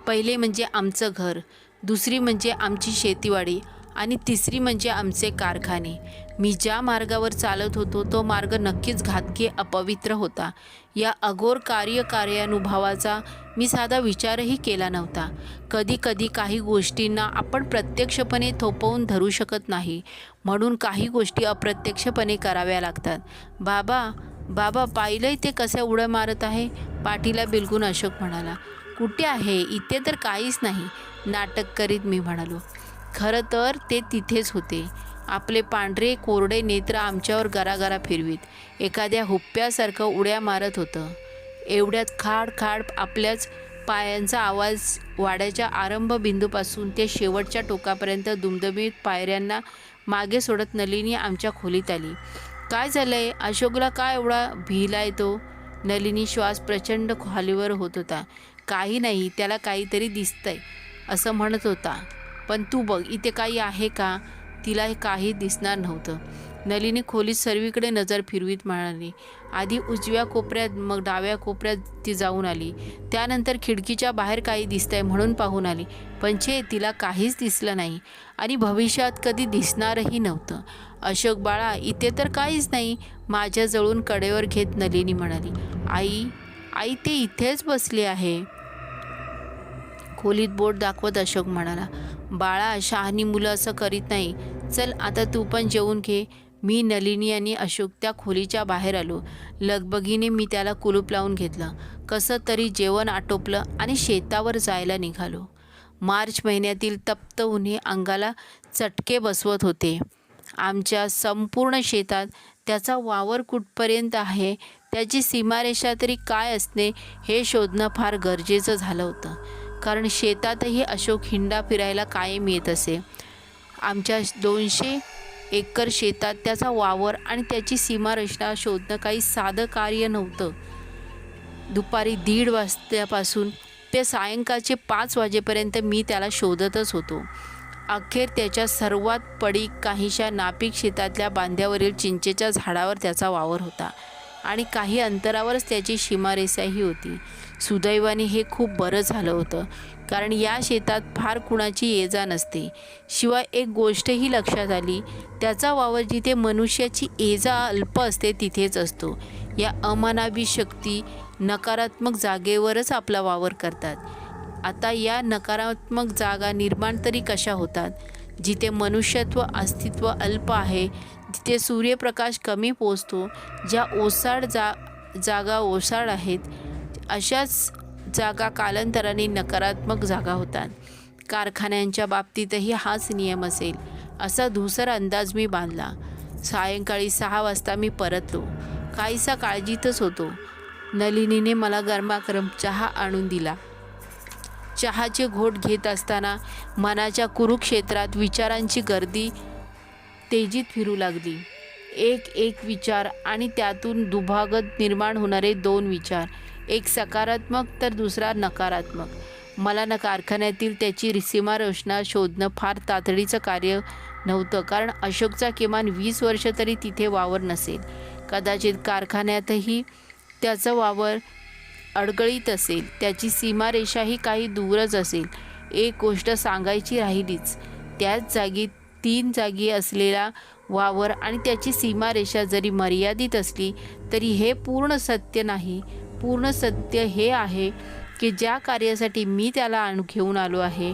पहिले म्हणजे आमचं घर, दुसरी म्हणजे आमची शेतीवाडी आणि तिसरी म्हणजे आमचे कारखाने. मी ज्या मार्गावर चालत होतो तो मार्ग नक्कीच घातकी, अपवित्र होता. या अघोर कार्यानुभवाचा मी साधा विचारही केला नव्हता. कधी काही गोष्टींना आपण प्रत्यक्षपणे थोपवून धरू शकत नाही, म्हणून काही गोष्टी अप्रत्यक्षपणे कराव्या लागतात. बाबा पाहिलंय ते कसे उड्या मारत आहे? पाठीला बिलगून अशोक म्हणाला. कुठे आहे? इथे तर काहीच नाही, नाटक करीत मी म्हणालो. खरं तर ते तिथेच होते. आपले पांढरे कोरडे नेत्र आमच्यावर गरागरा फिरवीत एखाद्या हुप्प्यासारखं उड्या मारत होतं. एवढ्यात खाड आपल्याच पायांचा आवाज वाड्याच्या आरंभ बिंदूपासून ते शेवटच्या टोकापर्यंत दुमदुमीत पायऱ्यांना मागे सोडत नलिनी आमच्या खोलीत आली. काय झालंय? अशोकला काय एवढा भिलाय तो? नलिनी श्वास प्रचंड खालीवर होत होता. काही नाही, त्याला काहीतरी दिसतंय असं म्हणत होता. पण तू बघ, इथे काही आहे का? तिला हे काही दिसणार नव्हतं. नलिनी खोलीत सर्वीकडे नजर फिरवीत म्हणाली. आधी उजव्या कोपऱ्यात, मग डाव्या कोपऱ्यात ती जाऊन आली. त्यानंतर खिडकीच्या बाहेर काही दिसतंय म्हणून पाहून आली. पण तिला काहीच दिसलं नाही आणि भविष्यात कधी दिसणारही नव्हतं. अशोक बाळा, इथे तर काहीच नाही, माझ्याजवळून कडेवर घेत नलिनी म्हणाली. आई ते इथेच बसले आहे. खोलीत बोट दाखवत अशोक म्हणाला. बाळा, शहाणी मुलं असं करीत नाही. चल आता तू पण जेवून घे. मी, नलिनी आणि अशोक त्या खोलीच्या बाहेर आलो. लगबगीने मी त्याला कुलूप लावून घेतलं. कसं तरी जेवण आटोपलं आणि शेतावर जायला निघालो. मार्च महिन्यातील तप्त उन्हे अंगाला चटके बसवत होते. आमच्या संपूर्ण शेतात त्याचा वावर कुठपर्यंत आहे, त्याची सीमारेषा तरी काय असणे हे शोधणं फार गरजेचं झालं होतं. कारण शेतातही अशोक हिंडा फिरायला कायम येत असे. आमच्या 200 एकर शेतात त्याचा वावर आणि त्याची सीमारेषा शोधणं काही साधं कार्य नव्हतं. दुपारी 1:30 वाजल्यापासून ते सायंकाळचे 5 वाजेपर्यंत मी त्याला शोधतच होतो. अखेर त्याच्या सर्वात पडीक काहीशा नापीक शेतातल्या बांध्यावरील चिंचेच्या झाडावर त्याचा वावर होता आणि काही अंतरावरच त्याची सीमारेषाही होती. सुदैवाने हे खूप बरं झालं होतं, कारण या शेतात फार कुणाची ये-जा नसते. शिवाय एक गोष्टही लक्षात आली, त्याचा वावर जिथे मनुष्याची ये-जा अल्प असते तिथेच असतो. या अमानवी शक्ती नकारात्मक जागेवरच आपला वावर करतात. आता या नकारात्मक जागा निर्माण तरी कशा होतात? जिथे मनुष्यत्व अस्तित्व अल्प आहे, जिथे सूर्यप्रकाश कमी पोचतो, ज्या ओसाड जागा ओसाड आहेत, अशाच जागा कालांतराने नकारात्मक जागा होतात. कारखान्यांच्या बाबतीतही हाच नियम असेल, असा धूसर अंदाज मी बांधला. सायंकाळी 6 वाजता मी परतलो. काहीसा काळजीतच होतो. नलिनीने मला गरमागरम चहा आणून दिला. चहाचे घोट घेत असताना मनाच्या कुरुक्षेत्रात विचारांची गर्दी तेजीत फिरू लागली. एक विचार आणि त्यातून दुभागत निर्माण होणारे 2 विचार, एक सकारात्मक तर दुसरा नकारात्मक. मला कारखान्यातील त्याची सीमारेषा शोधणं फार तातडीचं कार्य नव्हतं, कारण अशोकचा किमान 20 वर्ष तरी तिथे वावर नसेल. कदाचित कारखान्यातही त्याचा वावर अडगळीत असेल, त्याची सीमारेषाही काही दूरच असेल. एक गोष्ट सांगायची राहिलीच, त्याच जागी 3 जागी असलेला वावर आणि त्याची सीमारेषा जरी मर्यादित असली तरी हे पूर्ण सत्य नाही. पूर्ण सत्य हे आहे की ज्या कार्यासाठी मी त्याला घेऊन आलो आहे,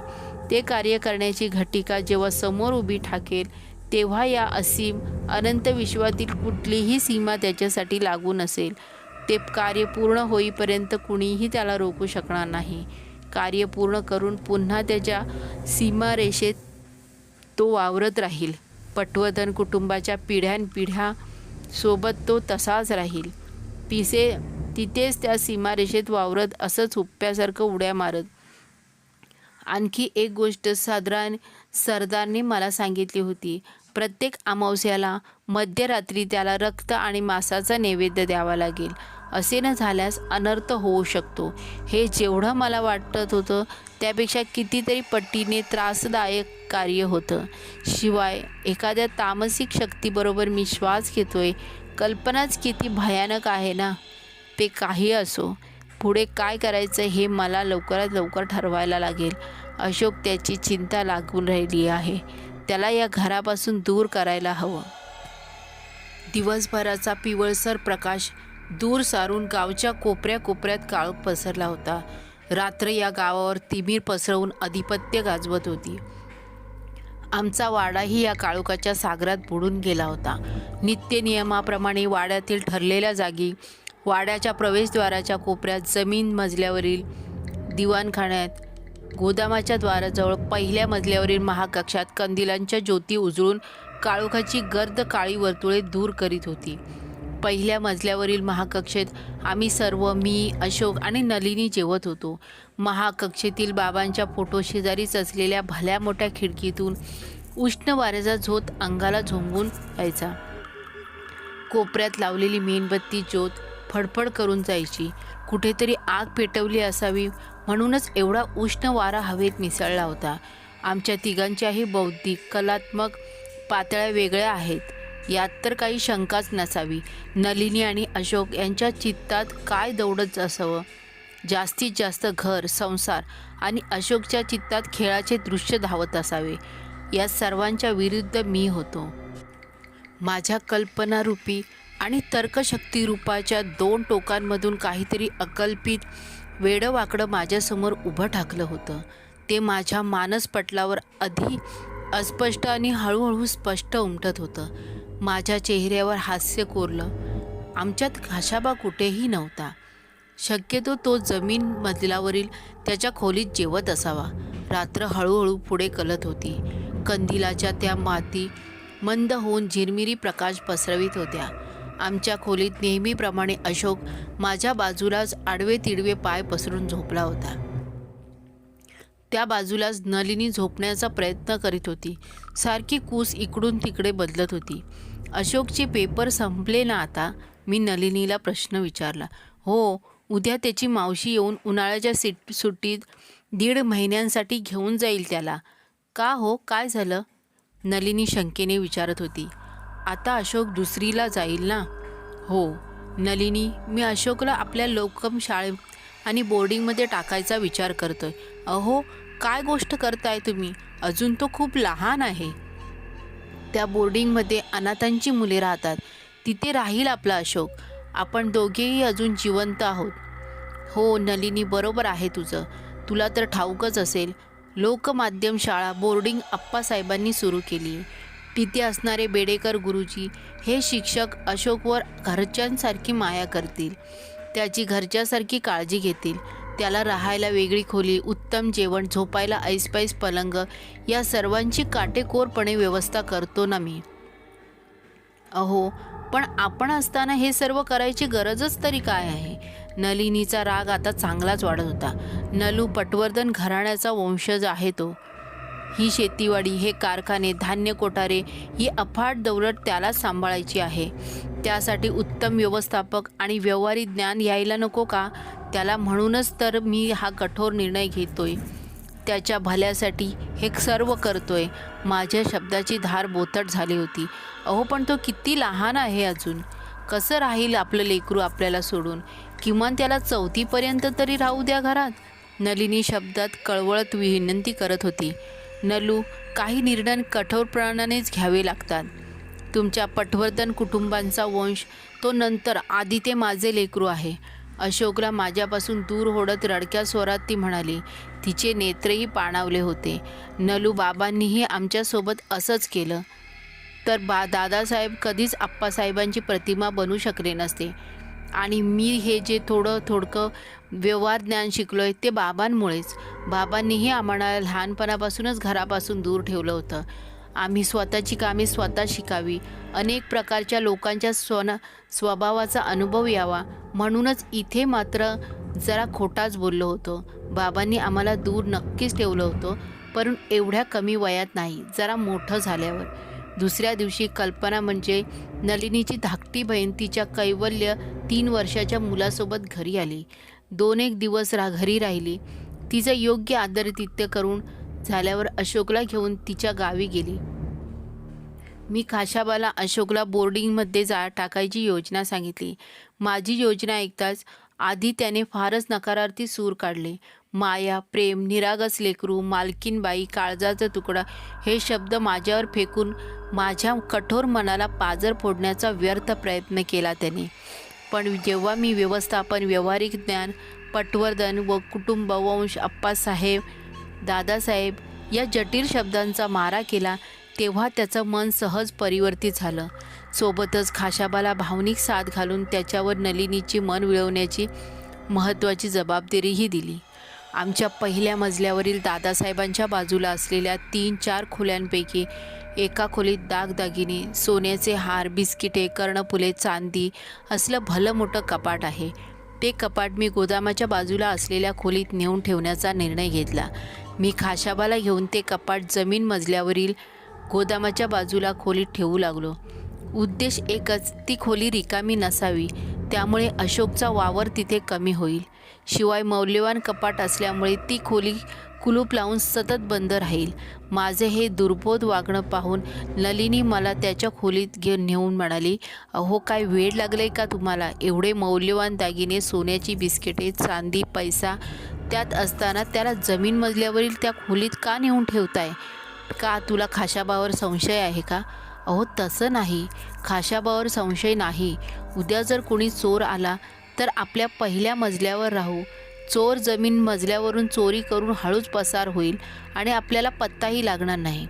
ते कार्य करण्याची घटिका जेव्हा समोर उभी ठाकेल, तेव्हा या असीम अनंत विश्वातील कुठलीही सीमा त्याच्यासाठी लागू नसेल. ते कार्य पूर्ण होईपर्यंत कुणीही त्याला रोखू शकणार नाही. कार्य पूर्ण करून पुन्हा त्याच्या सीमारेषेत तो वावरत राहील. पटवर्धन कुटुंबाच्या पिढ्यानपिढ्या सोबत तो तसाच राहील. तिथेच त्या सीमारेषेत वावरत, असंच हुप्प्यासारखं उड्या मारत. आणखी एक गोष्ट सरदारने मला सांगितली होती. प्रत्येक अमावस्याला मध्यरात्री त्याला रक्त आणि मांसाचा नैवेद्य द्यावा लागेल. असे न झाल्यास अनर्थ होऊ शकतो. हे जेवढं मला वाटत होतं त्यापेक्षा कितीतरी पटीने त्रासदायक कार्य होतं. शिवाय एखाद्या तामसिक शक्तीबरोबर मी श्वास घेतोय. कल्पनाच किती भयानक आहे ना. ते काही असो, पुढे काय करायचं हे मला लवकरात लवकर ठरवायला लागेल. अशोक त्याची चिंता लागून राहिली आहे. त्याला या घरापासून दूर करायला हवं. दिवसभराचा पिवळसर प्रकाश दूर सारून गावच्या कोपऱ्या कोपऱ्यात काळोख पसरला होता. रात्र या गावावर तिमीर पसरवून अधिपत्य गाजवत होती. आमचा वाडाही या काळोखाच्या सागरात बुडून गेला होता. नित्यनियमाप्रमाणे वाड्यातील ठरलेल्या जागी, वाड्याच्या प्रवेशद्वाराच्या कोपऱ्यात, जमीन मजल्यावरील दिवाणखान्यात, गोदामाच्या द्वाराजवळ, पहिल्या मजल्यावरील महाकक्षात कंदिलांच्या ज्योती उजळून काळोखाची गर्द काळी वर्तुळे दूर करीत होती. पहिल्या मजल्यावरील महाकक्षेत आम्ही सर्व, मी, अशोक आणि नलिनी जेवत होतो. महाकक्षेतील बाबांच्या फोटोशेजारीच असलेल्या भल्या मोठ्या खिडकीतून उष्ण वाऱ्याचा झोत अंगाला झोंबून यायचा. कोपऱ्यात लावलेली मेणबत्ती ज्योत फडफड करून जायची. कुठेतरी आग पेटवली असावी म्हणूनच एवढा उष्ण वारा हवेत मिसळला होता. आमच्या तिघांच्याही बौद्धिक कलात्मक पातळ्या वेगळ्या आहेत, यात तर काही शंकाच नसावी. नलिनी आणि अशोक यांच्या चित्तात काय दौडत असावं? जास्तीत जास्त घर, संसार आणि अशोकच्या चित्तात खेळाचे दृश्य धावत असावे. या सर्वांच्या विरुद्ध मी होतो. माझ्या कल्पनारूपी आणि तर्कशक्तीरूपाच्या 2 टोकांमधून काहीतरी अकल्पित वेडंवाकडं माझ्यासमोर उभं ठाकलं होतं. ते माझ्या मानसपटलावर आधी अस्पष्ट आणि हळूहळू स्पष्ट उमटत होतं. माझ्या चेहऱ्यावर हास्य कोरलं. आमच्यात घाशाबा कुठेही नव्हता. शक्यतो तो जमीन मजल्यावरील त्याच्या खोलीत जेवत असावा. रात्र हळूहळू पुढे कलत होती. कंदिलाच्या त्या माती मंद होऊन झिरमिरी प्रकाश पसरवित होत्या. आमच्या खोलीत नेहमीप्रमाणे अशोक माझ्या बाजूलाच आडवे तिडवे पाय पसरून झोपला होता. त्या बाजूलाच नलिनी झोपण्याचा प्रयत्न करीत होती. सारखी कूस इकडून तिकडे बदलत होती. अशोकचे पेपर संपले ना आता? मी नलिनीला प्रश्न विचारला. हो, उद्या त्याची मावशी येऊन उन्हाळ्याच्या सुट्टीत 1.5 महिन्यांसाठी घेऊन जाईल त्याला. का हो, काय झालं? नलिनी शंकेने विचारत होती. आता अशोक दुसरीला जाईल ना? हो नलिनी, मी अशोकला आपल्या लोकम शाळेत आणि बोर्डिंगमध्ये टाकायचा विचार करतोय. अहो, काय गोष्ट करताय तुम्ही? अजून तो खूप लहान आहे. त्या बोर्डिंगमध्ये अनाथांची मुले राहतात. तिथे राहील आपला अशोक. आपण दोघेही अजून जिवंत आहोत. हो नलिनी, बरोबर आहे तुझं. तुला तर ठाऊकच असेल, लोकमाध्यम शाळा बोर्डिंग अप्पासाहेबांनी सुरू केली आहे. तिथे असणारे बेडेकर गुरुजी हे शिक्षक अशोकवर घरच्यांसारखी माया करतील. त्याची घरच्यासारखी काळजी घेतील. त्याला राहायला वेगळी खोली, उत्तम जेवण, झोपायला ऐसपैस पलंग, या सर्वांची काटेकोरपणे व्यवस्था करतो ना मी. अहो, पण आपण असताना हे सर्व करायची गरजच तरी काय आहे? नलिनीचा राग आता चांगलाच वाढत होता. नलू पटवर्धन घराण्याचा वंशज आहे तो. ही शेतीवाडी, हे कारखाने, धान्य कोठारे, ही अफाट दौलत त्यालाच सांभाळायची आहे. त्यासाठी उत्तम व्यवस्थापक आणि व्यावहारिक ज्ञान यायला नको का त्याला? म्हणूनच तर मी हा कठोर निर्णय घेतोय. त्याच्या भल्यासाठी हे सर्व करतोय. माझ्या शब्दाची धार बोथट झाली होती. अहो, पण तो किती लहान आहे अजून. कसं राहील आपलं लेकरू आपल्याला सोडून? किमान त्याला 4थीपर्यंत तरी राहू द्या घरात. नलिनी शब्दात कळवळत विनंती करत होती. नलू, काही निर्णय कठोरपणानेच घ्यावे लागतात. तुमच्या पटवर्धन कुटुंबांचा वंश, तो नंतर. आधी ते माझे लेकरू आहे. अशोकला माझ्यापासून दूर ओढत रडक्या स्वरात ती म्हणाली. तिचे नेत्रही पाणावले होते. नलू, बाबांनीही आमच्यासोबत असंच केलं तर दादासाहेब कधीच आप्पासाहेबांची प्रतिमा बनू शकले नसते. आणि मी हे जे थोडकं व्यवहार ज्ञान शिकलोय ते बाबांमुळेच. बाबांनीही आम्हाला लहानपणापासूनच घरापासून दूर ठेवलं होतं. आम्ही स्वतःची कामे स्वतः शिकावी, अनेक प्रकारच्या लोकांच्या स्वभावाचा अनुभव यावा, म्हणूनच इथे मात्र जरा खोटाच बोललो होतो. बाबांनी आम्हाला दूर नक्कीच ठेवलं होतं, परंतु एवढ्या कमी वयात नाही, जरा मोठं झाल्यावर. दुसऱ्या दिवशी कल्पना म्हणजे नलिनीची धाकटी बहीण तिच्या कैवल्य 3 वर्षाच्या मुलासोबत घरी आली. 2-1 दिवस घरी राहिली. तिचं योग्य आदरातिथ्य करून झाल्यावर अशोकला घेऊन तिच्या गावी गेली. मी खाशाबाला अशोकला बोर्डिंगमध्ये टाकायची योजना सांगितली. माझी योजना ऐकताच आधी त्याने फारच नकारार्थी सूर काढले. माया, प्रेम, निरागस लेकरू, मालकीनबाई, काळजाचा तुकडा हे शब्द माझ्यावर फेकून माझ्या कठोर मनाला पाजर फोडण्याचा व्यर्थ प्रयत्न केला त्याने. पण जेव्हा मी व्यवस्थापन, व्यावहारिक ज्ञान, पटवर्धन व कुटुंब, वंश, अप्पासाहेब, दादासाहेब या जटिल शब्दांचा मारा केला, तेव्हा त्याचं मन सहज परिवर्तित झालं. सोबतच खाशाबाला भावनिक साथ घालून त्याच्यावर नलिनीची मन मिळवण्याची महत्त्वाची जबाबदारीही दिली. आमच्या पहिल्या मजल्यावरील दादासाहेबांच्या बाजूला असलेल्या 3-4 खोल्यांपैकी एका खोलीत दागदागिने, सोन्याचे हार, बिस्किटे, कर्णफुले, चांदी असलं भलं मोठं कपाट आहे. ते कपाट मी गोदामाच्या बाजूला असलेल्या खोलीत नेऊन ठेवण्याचा निर्णय घेतला. मी खाशाबाला घेऊन ते कपाट जमीन मजल्यावरील गोदामाच्या बाजूला खोलीत ठेवू लागलो. उद्देश एकच, ती खोली रिकामी नसावी, त्यामुळे अशोकचा वावर तिथे कमी होईल. शिवाय मौल्यवान कपाट असल्यामुळे ती खोली कुलूप लावून सतत बंद राहील. माझे हे दुर्बोध वागणं पाहून नलिनी मला त्याच्या खोलीत नेऊन म्हणाली, अहो, काय वेळ लागले का तुम्हाला? एवढे मौल्यवान दागिने, सोन्याची बिस्किटे, चांदी, पैसा त्यात असताना त्याला जमीन मजल्यावरील त्या खोलीत का नेऊन ठेवताय? का तुला खाशाबावर संशय आहे का? अहो, तसं नाही. खाशाबावर संशय नाही. उद्या जर कोणी चोर आला तर आपल्या पहिल्या मजल्यावर राहू. चोर जमीन मजल्यावरून चोरी करून हळूच पसार होईल आणि आपल्याला पत्ताही लागणार नाही.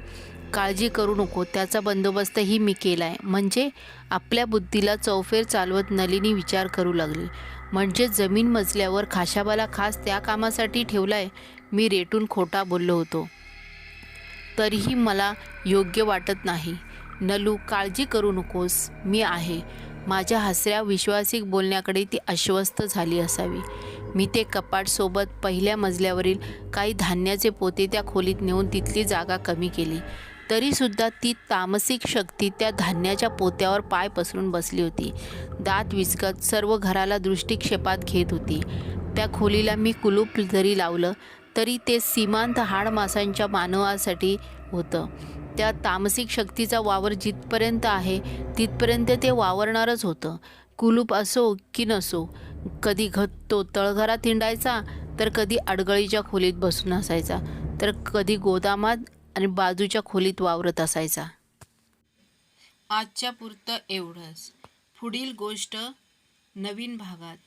काळजी करू नको, त्याचा बंदोबस्तही मी केला आहे. म्हणजे आपल्या बुद्धीला चौफेर चालवत नलिनी विचार करू लागली. म्हणजे जमीन मजल्यावर खाशाबाला खास त्या कामासाठी ठेवलाय? मी रेटून खोटा बोललो होतो, तरीही मला योग्य वाटत नाही. नलू, काळजी करू नकोस, मी आहे. माझ्या हसऱ्या विश्वासिक बोलण्याकडे ती आश्वस्त झाली असावी. मी ते कपाट सोबत पहिल्या मजल्यावरील काही धान्याचे पोते त्या खोलीत नेऊन तिथली जागा कमी केली. तरीसुद्धा ती तामसिक शक्ती त्या धान्याच्या पोत्यावर पाय पसरून बसली होती. दात विचकत सर्व घराला दृष्टिक्षेपात घेत होती. त्या खोलीला मी कुलूप जरी लावलं तरी ते सीमांत हाडमासांच्या मानवासाठी होतं. त्या तामसिक शक्तीचा वावर जिथपर्यंत आहे तिथपर्यंत ते वावरणारच होतं. कुलूप असो की नसो, कधी तो तळघरात हिंडायचा, तर कधी अडगळीच्या खोलीत बसून असायचा, तर कधी गोदामात आणि बाजूच्या खोलीत वावरत असायचा. आजच्या पुरतं एवढंच. पुढील गोष्ट नवीन भागात.